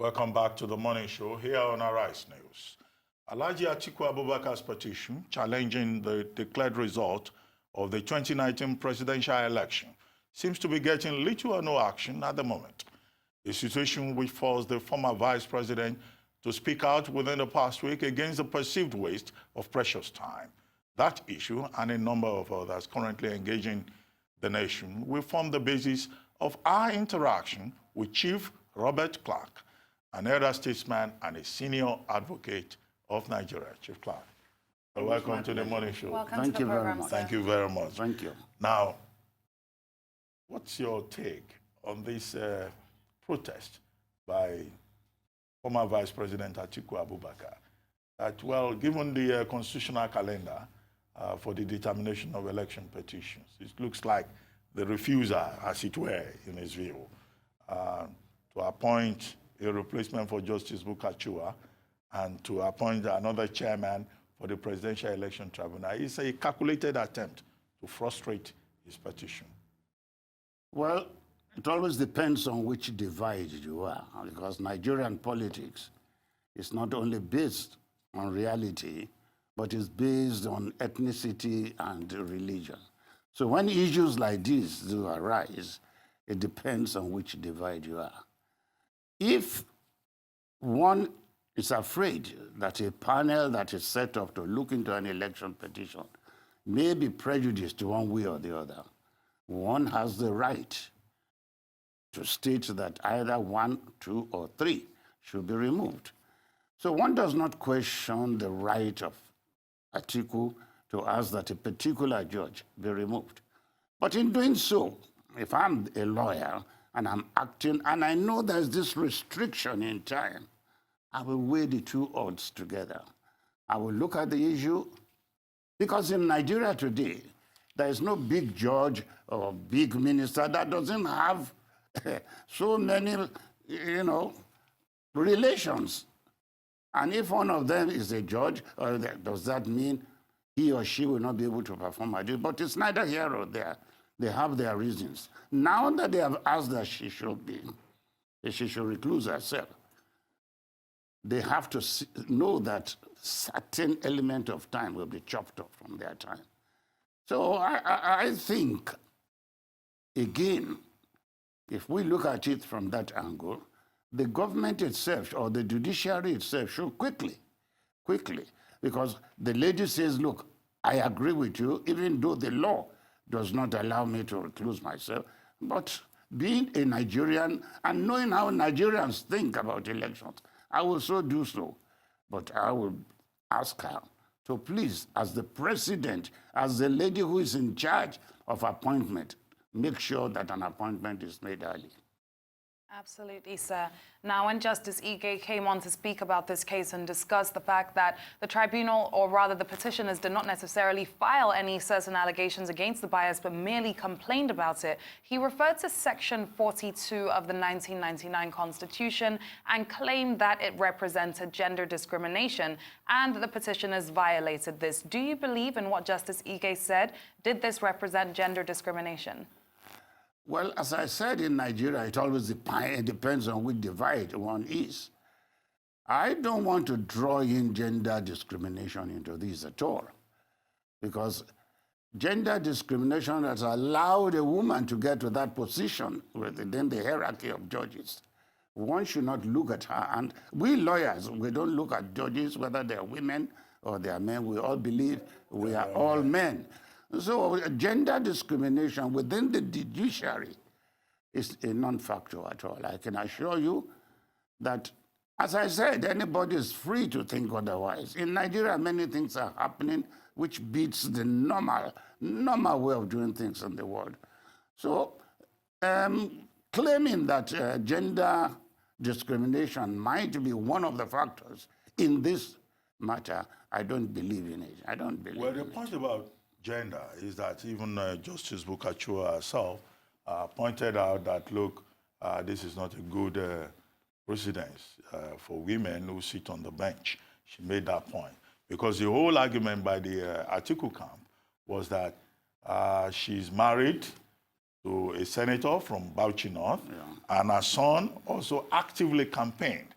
Welcome back to the morning show here on Arise News. Alhaji Atiku Abubakar's petition challenging the declared result of the 2019 presidential election seems to be getting little or no action at the moment, a situation which forced the former vice president to speak out within the past week against the perceived waste of precious time. That issue and a number of others currently engaging the nation will form the basis of our interaction with Chief Robert Clark, an elder statesman and a senior advocate of Nigeria. Chief Clark, welcome to the morning show. Welcome to the program, sir. Thank you very much. Thank you. Now, what's your take on this protest by former Vice President Atiku Abubakar? That, well, given the constitutional calendar for the determination of election petitions, it looks like the refuser, as it were, in his view, to appoint a replacement for Justice Bukachua and to appoint another chairman for the Presidential Election Tribunal is a calculated attempt to frustrate his petition. Well, it always depends on which divide you are, because Nigerian politics is not only based on reality, but is based on ethnicity and religion. So when issues like this do arise, it depends on which divide you are. If one is afraid that a panel that is set up to look into an election petition may be prejudiced one way or the other, one has the right to state that either 1, 2, or 3 should be removed. So one does not question the right of Atiku to ask that a particular judge be removed. But in doing so, if I'm a lawyer and I'm acting, and I know there's this restriction in time, I will weigh the two odds together. I will look at the issue, because in Nigeria today, there is no big judge or big minister that doesn't have so many, relations. And if one of them is a judge, does that mean he or she will not be able to perform her duty? But it's neither here or there. They have their reasons. Now that they have asked that she should recluse herself, they have to know that certain element of time will be chopped off from their time. So I think, again, if we look at it from that angle, the government itself or the judiciary itself should quickly, because the lady says, look, I agree with you, even though the law does not allow me to recluse myself, but being a Nigerian and knowing how Nigerians think about elections, I will so do so. But I will ask her to please, as the president, as the lady who is in charge of appointment, make sure that an appointment is made early. Absolutely, sir. Now, when Justice Ige came on to speak about this case and discuss the fact that the tribunal, or rather the petitioners, did not necessarily file any certain allegations against the bias, but merely complained about it, he referred to Section 42 of the 1999 Constitution and claimed that it represented gender discrimination, and the petitioners violated this. Do you believe in what Justice Ige said? Did this represent gender discrimination? Well, as I said, in Nigeria, it always depends on which divide one is. I don't want to draw in gender discrimination into this at all, because gender discrimination has allowed a woman to get to that position within the hierarchy of judges. One should not look at her. And we lawyers, we don't look at judges, whether they're women or they're men. We all believe we are all men. So gender discrimination within the judiciary is a non-factor at all. I can assure you that, as I said, anybody is free to think otherwise. In Nigeria, many things are happening which beats the normal way of doing things in the world. So claiming that gender discrimination might be one of the factors in this matter, I don't believe in it. I don't believe in it. Well, the point about gender is that even Justice Bukachua herself pointed out that, look, this is not a good precedence for women who sit on the bench. She made that point. Because the whole argument by the Atiku camp was that she's married to a senator from Bauchi North, and her son also actively campaigned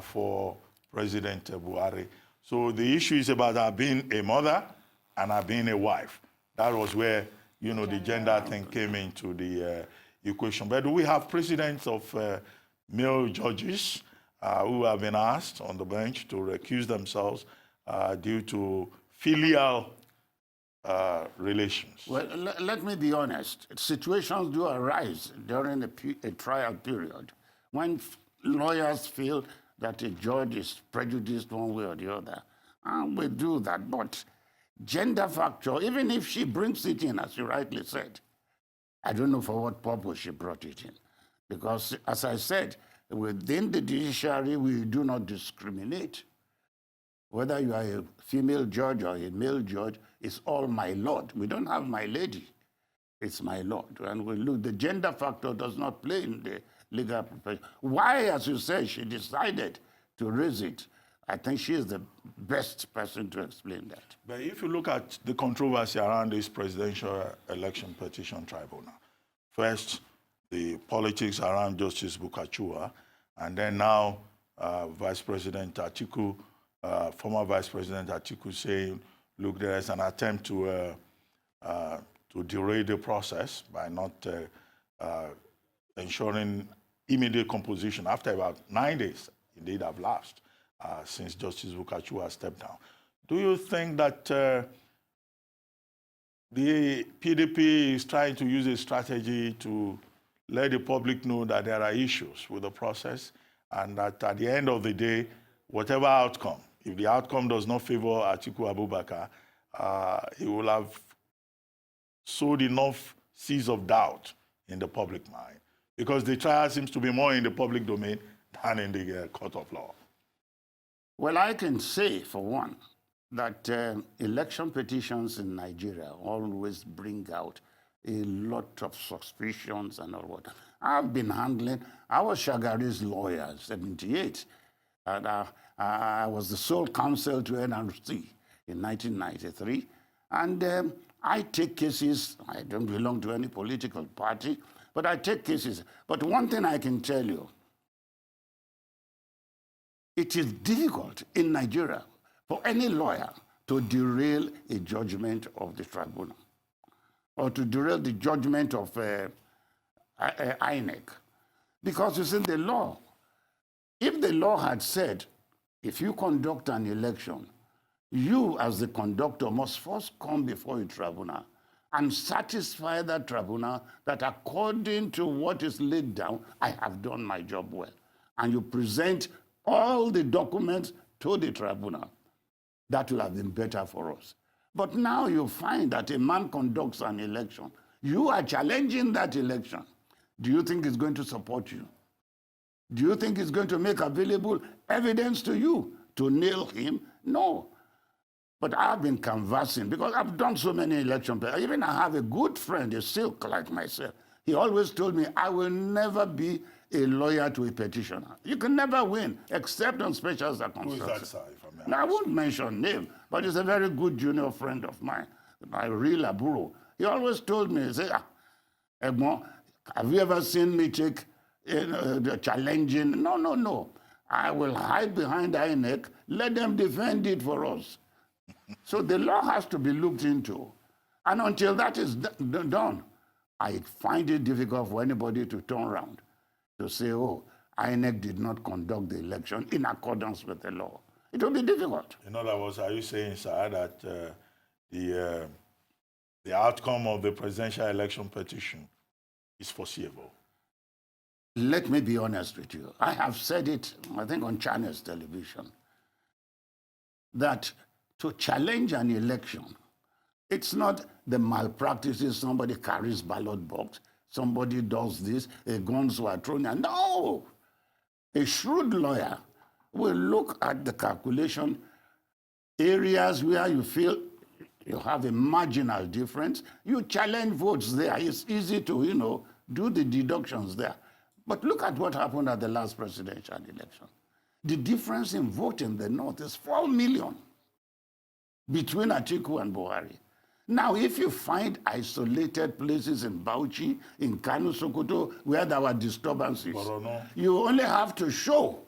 for President Buhari. So the issue is about her being a mother and her being a wife. That was where, you know, the gender thing came into the equation. But we have precedents of male judges who have been asked on the bench to recuse themselves due to filial relations. Well, let me be honest. Situations do arise during a trial period when lawyers feel that a judge is prejudiced one way or the other. And we do that. But gender factor, even if she brings it in, as you rightly said, I don't know for what purpose she brought it in. Because, as I said, within the judiciary, we do not discriminate. Whether you are a female judge or a male judge, it's all my lord. We don't have my lady. It's my lord. And we look, the gender factor does not play in the legal profession. Why, as you say, she decided to raise it, I think she is the best person to explain that. But if you look at the controversy around this presidential election petition tribunal, first, the politics around Justice Bukachua, and then now Vice President Atiku, former Vice President Atiku saying, look, there is an attempt to derail the process by not ensuring immediate composition after about 9 days, indeed, have lapsed since Justice Bukachua stepped down. Do you think that the PDP is trying to use a strategy to let the public know that there are issues with the process and that at the end of the day, whatever outcome, if the outcome does not favor Atiku Abubakar, he will have sowed enough seeds of doubt in the public mind? Because the trial seems to be more in the public domain than in the court of law. Well, I can say, for one, that election petitions in Nigeria always bring out a lot of suspicions and all that. I've been handling, I was Shagari's lawyer, 78, and I was the sole counsel to NRC in 1993. And I take cases, I don't belong to any political party, but I take cases. But one thing I can tell you, it is difficult in Nigeria for any lawyer to derail a judgment of the tribunal or to derail the judgment of INEC. Because you see, the law, if the law had said, if you conduct an election, you as the conductor must first come before a tribunal and satisfy that tribunal that according to what is laid down, I have done my job well. And you present all the documents to the tribunal. That will have been better for us. But now you find that a man conducts an election. You are challenging that election. Do you think he's going to support you? Do you think he's going to make available evidence to you to nail him? No. But I've been conversing because I've done so many elections. Even I have a good friend, a silk like myself. He always told me, I will never be a lawyer to a petitioner. You can never win, except on special circumstances. Who is that, sir, if I may ask? Now, I won't mention name, but he's a very good junior friend of mine, my real aburo. He always told me, he said, Egmont, have you ever seen me take the challenging? No, no, no. I will hide behind INEC, let them defend it for us. So the law has to be looked into. And until that is done, I find it difficult for anybody to turn around to say, oh, INEC did not conduct the election in accordance with the law. It will be difficult. In other words, are you saying, sir, that the outcome of the presidential election petition is foreseeable? Let me be honest with you. I have said it, I think, on China's television, that to challenge an election, it's not the malpractices, somebody carries ballot box, somebody does this, guns were thrown in. No! A shrewd lawyer will look at the calculation, areas where you feel you have a marginal difference, you challenge votes there. It's easy to, do the deductions there. But look at what happened at the last presidential election. The difference in vote in the North is 4 million between Atiku and Buhari. Now, if you find isolated places in Bauchi, in Kano, Sokoto, where there were disturbances, you only have to show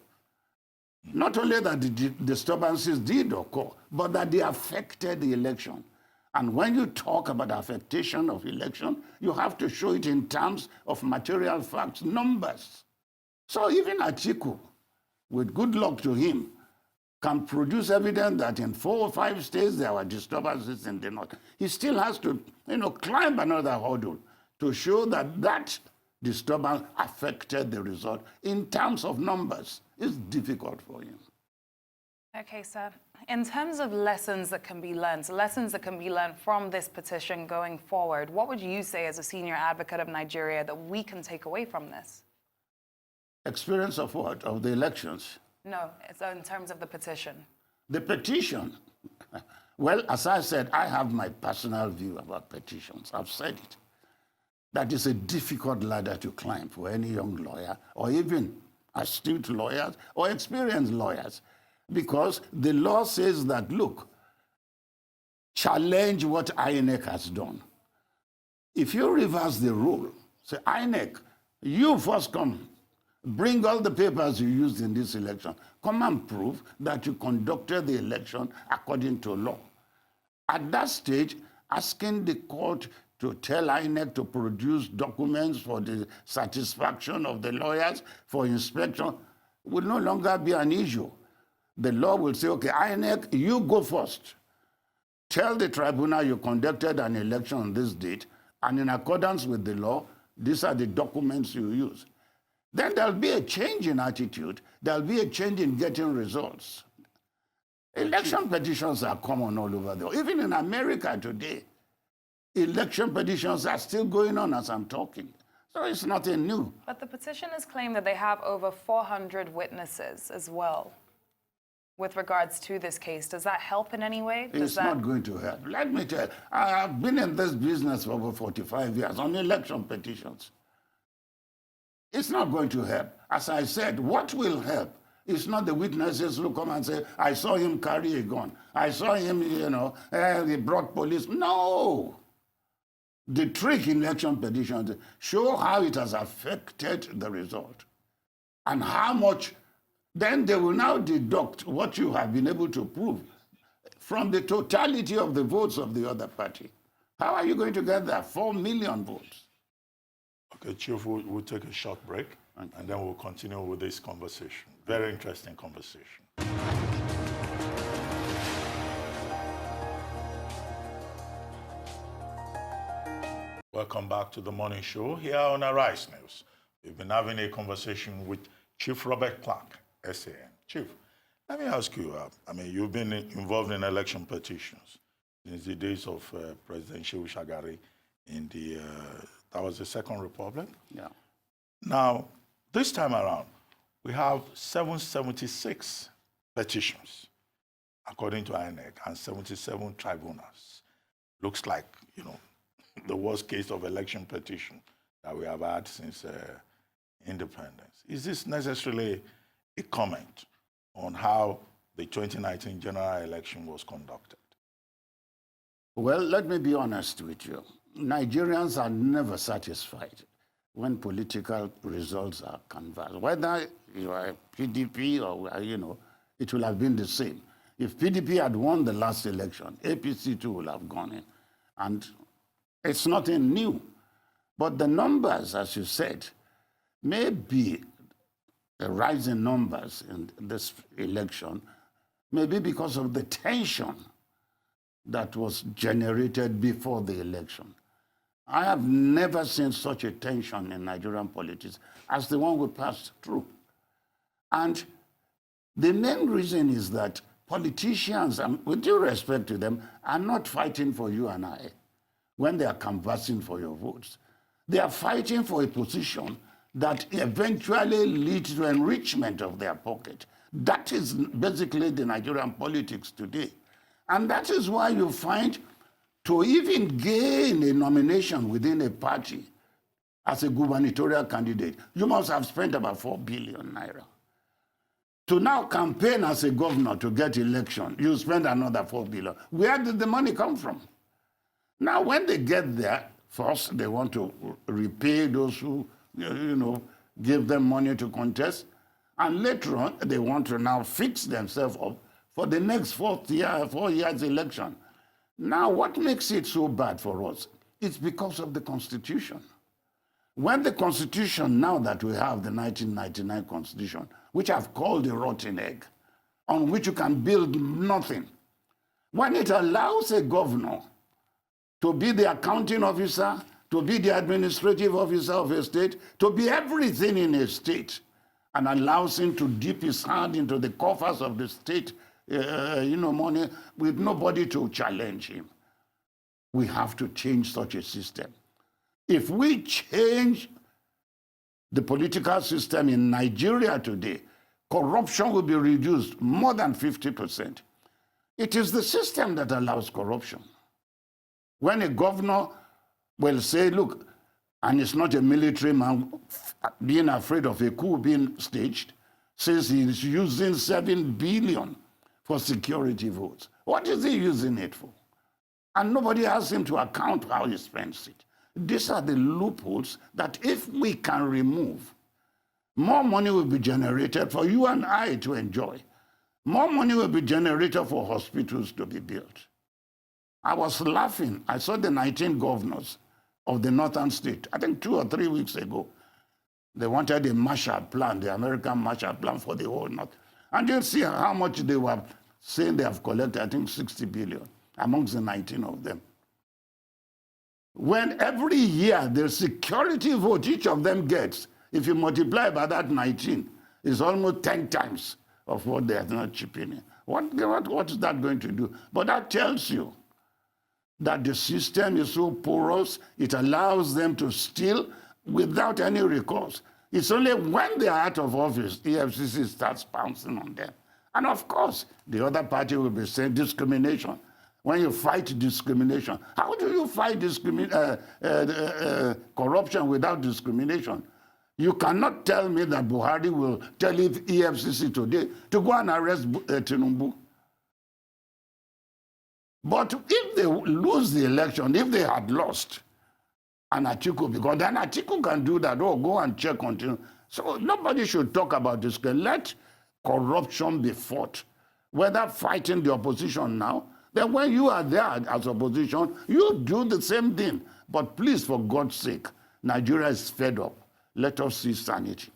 not only that the disturbances did occur, but that they affected the election. And when you talk about affectation of election, you have to show it in terms of material facts, numbers. So even Atiku, with good luck to him, can produce evidence that in 4 or 5 states there were disturbances in the north. He still has to, climb another hurdle to show that that disturbance affected the result in terms of numbers. It's difficult for him. Okay, sir. In terms of lessons that can be learned from this petition going forward, what would you say as a senior advocate of Nigeria that we can take away from this? Experience of what? Of the elections? No, it's in terms of the petition. The petition, well, as I said, I have my personal view about petitions. I've said it. That is a difficult ladder to climb for any young lawyer or even astute lawyers or experienced lawyers, because the law says that, look, challenge what INEC has done. If you reverse the rule, say, INEC, you first come, bring all the papers you used in this election. Come and prove that you conducted the election according to law. At that stage, asking the court to tell INEC to produce documents for the satisfaction of the lawyers for inspection will no longer be an issue. The law will say, okay, INEC, you go first. Tell the tribunal you conducted an election on this date, and in accordance with the law, these are the documents you use. Then there'll be a change in attitude. There'll be a change in getting results. Election petitions are common all over the world. Even in America today, election petitions are still going on as I'm talking. So it's nothing new. But the petitioners claim that they have over 400 witnesses as well with regards to this case. Does that help in any way? It's not going to help. Let me tell you, I have been in this business for over 45 years on election petitions. It's not going to help. As I said, what will help is not the witnesses who come and say, I saw him carry a gun. I saw him, he brought police. No. The trick in election petitions, show how it has affected the result and how much. Then they will now deduct what you have been able to prove from the totality of the votes of the other party. How are you going to get that? 4 million votes. Okay, Chief, we'll take a short break, and then we'll continue with this conversation. Very interesting conversation. Welcome back to the morning show here on Arise News. We've been having a conversation with Chief Robert Clark, SAN. Chief, let me ask you, you've been involved in election petitions since the days of President Shehu Shagari in the, that was the Second Republic. Yeah. Now, this time around, we have 776 petitions, according to INEC, and 77 tribunals. Looks like, the worst case of election petition that we have had since independence. Is this necessarily a comment on how the 2019 general election was conducted? Well, let me be honest with you. Nigerians are never satisfied when political results are canvassed. Whether you are PDP or, it will have been the same. If PDP had won the last election, APC too will have gone in. And it's nothing new. But the numbers, as you said, may be the rise in numbers in this election, maybe because of the tension that was generated before the election. I have never seen such a tension in Nigerian politics as the one we passed through. And the main reason is that politicians, with due respect to them, are not fighting for you and I when they are canvassing for your votes. They are fighting for a position that eventually leads to enrichment of their pocket. That is basically the Nigerian politics today. And that is why you find to even gain a nomination within a party as a gubernatorial candidate, you must have spent about 4 billion naira. To now campaign as a governor to get election, you spend another 4 billion. Where did the money come from? Now, when they get there, first they want to repay those who, give them money to contest. And later on, they want to now fix themselves up for the next 4 years election. Now, what makes it so bad for us? It's because of the Constitution. When the Constitution, now that we have the 1999 Constitution, which I've called a rotten egg, on which you can build nothing, when it allows a governor to be the accounting officer, to be the administrative officer of a state, to be everything in a state, and allows him to dip his hand into the coffers of the state, money, with nobody to challenge him. We have to change such a system. If we change the political system in Nigeria today, corruption will be reduced more than 50%. It is the system that allows corruption. When a governor will say, look, and it's not a military man being afraid of a coup being staged, says he's using 7 billion for security votes. What is he using it for? And nobody asks him to account how he spends it. These are the loopholes that if we can remove, more money will be generated for you and I to enjoy. More money will be generated for hospitals to be built. I was laughing. I saw the 19 governors of the northern state, I think 2 or 3 weeks ago. They wanted a Marshall Plan, the American Marshall Plan for the whole North. And you see how much they were saying they have collected, I think 60 billion amongst the 19 of them. When every year the security vote each of them gets, if you multiply by that 19, is almost 10 times of what they are not chipping in. What is that going to do? But that tells you that the system is so porous, it allows them to steal without any recourse. It's only when they are out of office, EFCC starts pouncing on them. And of course, the other party will be saying discrimination. When you fight discrimination, how do you fight corruption without discrimination? You cannot tell me that Buhari will tell EFCC today to go and arrest Tinubu. But if they lose the election, if they had lost, and Atiku, because then Atiku can do that, go and check on Tinubu. So nobody should talk about this. Let corruption be fought, whether fighting the opposition now, then when you are there as opposition, you do the same thing. But please, for God's sake, Nigeria is fed up. Let us see sanity.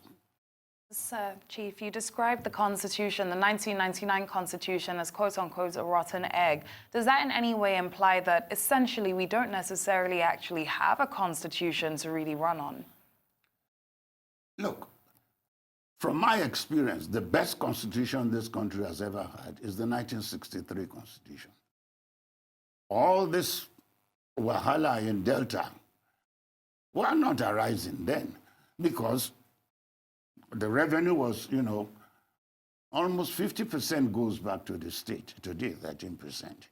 Sir, Chief, you described the Constitution, the 1999 Constitution, as quote-unquote a rotten egg. Does that in any way imply that essentially we don't necessarily actually have a constitution to really run on? Look, from my experience, the best constitution this country has ever had is the 1963 Constitution. All this Wahala in Delta were not arising then because the revenue was, almost 50% goes back to the state, today 13%.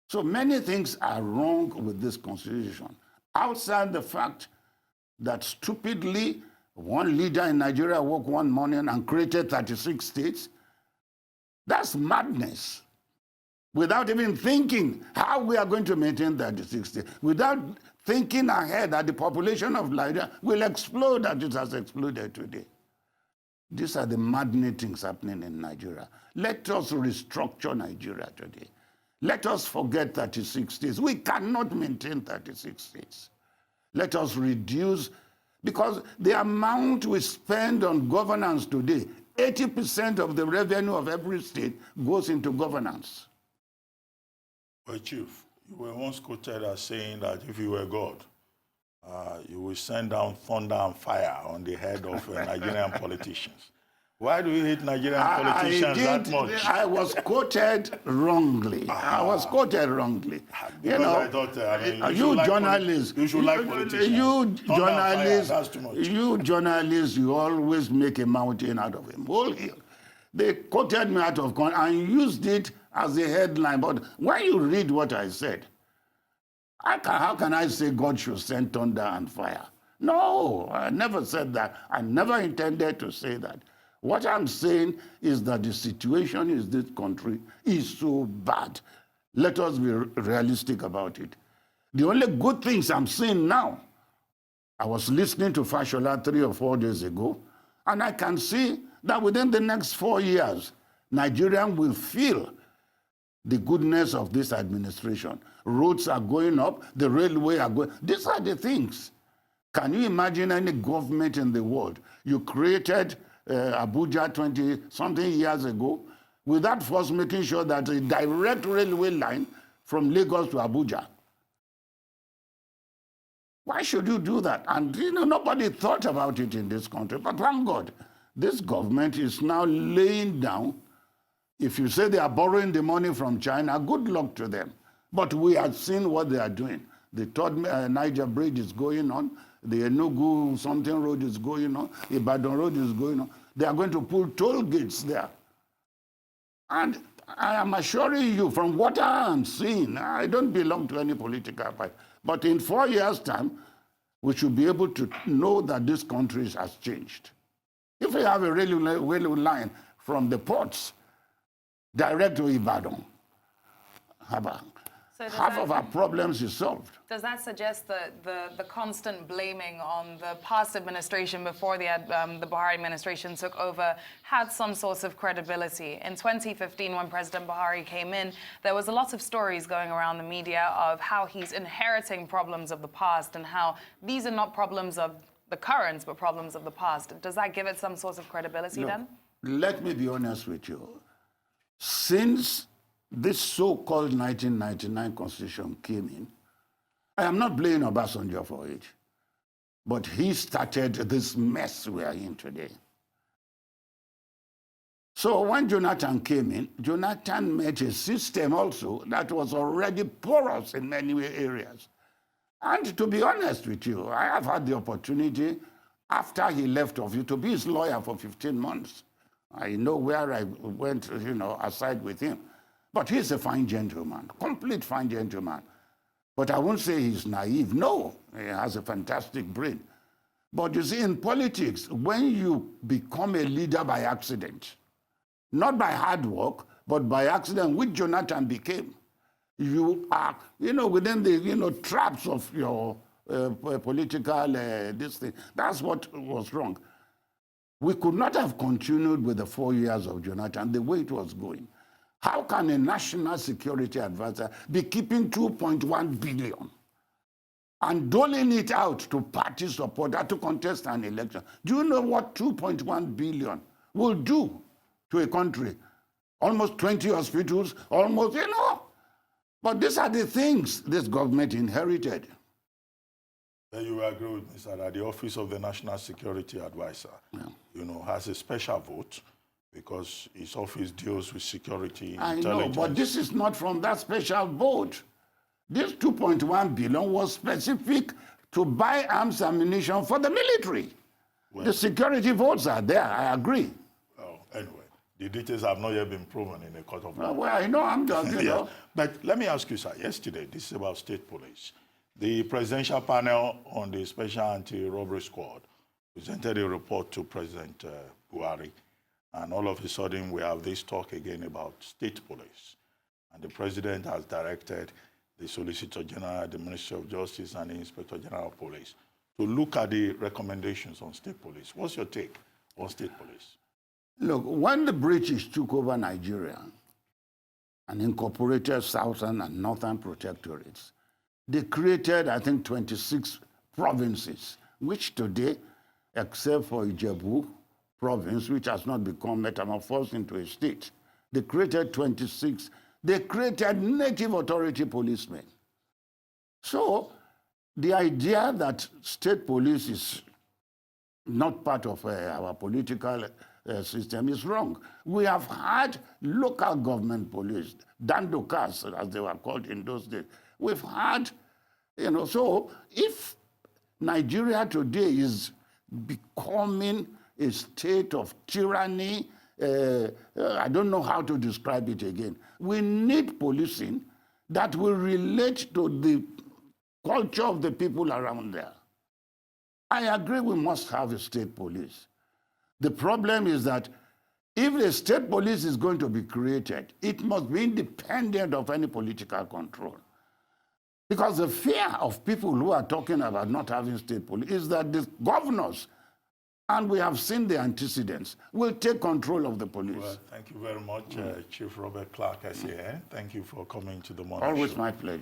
So many things are wrong with this constitution. Outside the fact that stupidly one leader in Nigeria woke one morning and created 36 states, that's madness. Without even thinking how we are going to maintain 36 states, without thinking ahead that the population of Nigeria will explode as it has exploded today. These are the maddening things happening in Nigeria. Let us restructure Nigeria today. Let us forget 36 states. We cannot maintain 36 states. Let us reduce, because the amount we spend on governance today, 80% of the revenue of every state goes into governance. Well, Chief, you were once quoted as saying that if you were God, you will send down thunder and fire on the head of Nigerian politicians. Why do you hate Nigerian politicians that much? I was quoted wrongly. I was quoted wrongly. Because I thought, you journalists, you should like politicians. You journalists, you always make a mountain out of a molehill. They quoted me out of context and used it as a headline. But when you read what I said, how can I say God should send thunder and fire? No, I never said that. I never intended to say that. What I'm saying is that the situation in this country is so bad. Let us be realistic about it. The only good things I'm seeing now, I was listening to Fashola 3 or 4 days ago, and I can see that within the next 4 years, Nigeria will feel the goodness of this administration. Roads are going up, the railway are going. These are the things. Can you imagine any government in the world? You created Abuja 20-something years ago without first making sure that a direct railway line from Lagos to Abuja. Why should you do that? And nobody thought about it in this country. But thank God, this government is now laying down. If you say they are borrowing the money from China, good luck to them. But we have seen what they are doing. The third Niger Bridge is going on. The Enugu something road is going on. The Ibadan road is going on. They are going to put toll gates there. And I am assuring you, from what I am seeing, I don't belong to any political party, but in 4 years' time, we should be able to know that this country has changed. If we have a railway line from the ports direct to Ibadan, half of our problems is solved. Does that suggest that the constant blaming on the past administration before the Buhari administration took over had some source of credibility? In 2015, when President Buhari came in, there was a lot of stories going around the media of how he's inheriting problems of the past and how these are not problems of the current, but problems of the past. Does that give it some source of credibility then? Let me be honest with you. Since this so-called 1999 Constitution came in, I am not blaming Obasanjo for it, but he started this mess we are in today. So when Jonathan came in, Jonathan made a system also that was already porous in many areas. And to be honest with you, I have had the opportunity, after he left office, to be his lawyer for 15 months. I know where I went, aside with him. But he's a fine gentleman, complete fine gentleman. But I won't say he's naive. No, he has a fantastic brain. But you see, in politics, when you become a leader by accident, not by hard work, but by accident, which Jonathan became, you are, within the, traps of your political, this thing. That's what was wrong. We could not have continued with the 4 years of Jonathan the way it was going. How can a national security advisor be keeping 2.1 billion and doling it out to party supporters to contest an election? Do you know what 2.1 billion will do to a country? Almost 20 hospitals, almost, But these are the things this government inherited. Then you will agree with me, sir, that the Office of the National Security Advisor, has a special vote because his office deals with security, intelligence. I know, but this is not from that special vote. This 2.1 billion was specific to buy arms ammunition for the military. Well, the security votes are there, I agree. Well, anyway, the details have not yet been proven in a court of law. Well, I know, I'm just, Yeah. But let me ask you, sir, yesterday, this is about state police. The presidential panel on the Special Anti-Robbery Squad presented a report to President Buhari. And all of a sudden, we have this talk again about state police. And the president has directed the Solicitor General, the Ministry of Justice, and the Inspector General of Police to look at the recommendations on state police. What's your take on state police? Look, when the British took over Nigeria and incorporated southern and northern protectorates, they created, I think, 26 provinces, which today, except for Ijebu province, which has not become metamorphosed into a state, they created 26. They created native authority policemen. So the idea that state police is not part of our political system is wrong. We have had local government police, dandokas, as they were called in those days. We've had, so if Nigeria today is becoming a state of tyranny, I don't know how to describe it again. We need policing that will relate to the culture of the people around there. I agree we must have a state police. The problem is that if the state police is going to be created, it must be independent of any political control. Because the fear of people who are talking about not having state police is that the governors, and we have seen the antecedents, will take control of the police. Well, thank you very much, Chief Robert Clark, SAN. Thank you for coming to the morning Always show. my pleasure.